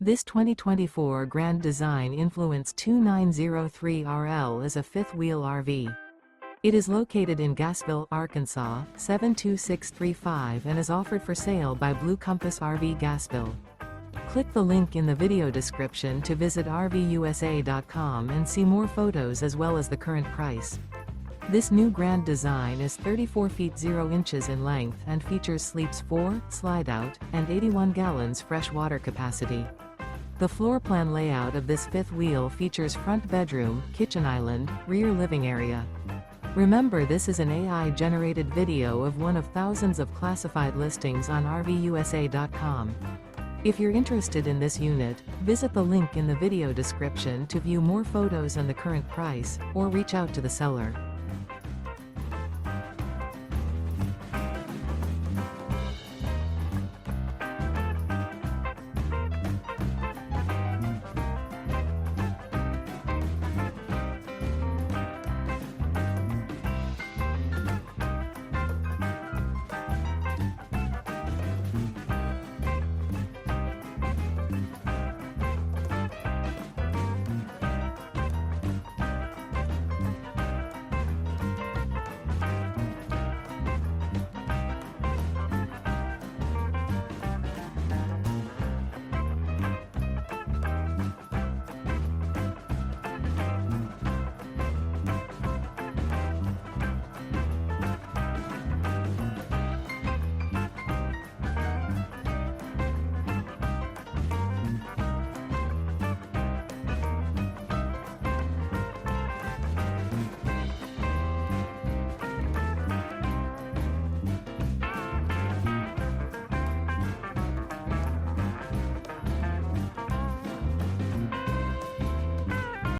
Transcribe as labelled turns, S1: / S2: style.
S1: This 2024 Grand Design Influence 2903RL is a fifth-wheel RV. It is located in Gassville, Arkansas, 72635 and is offered for sale by Blue Compass RV Gassville. Click the link in the video description to visit RVUSA.com and see more photos as well as the current price. This new Grand Design is 34 feet 0 inches in length and features sleeps 4, slide-out, and 81 gallons fresh water capacity. The floor plan layout of this fifth wheel features front bedroom, kitchen island, rear living area. Remember, this is an AI-generated video of one of thousands of classified listings on RVUSA.com. If you're interested in this unit, visit the link in the video description to view more photos and the current price, or reach out to the seller.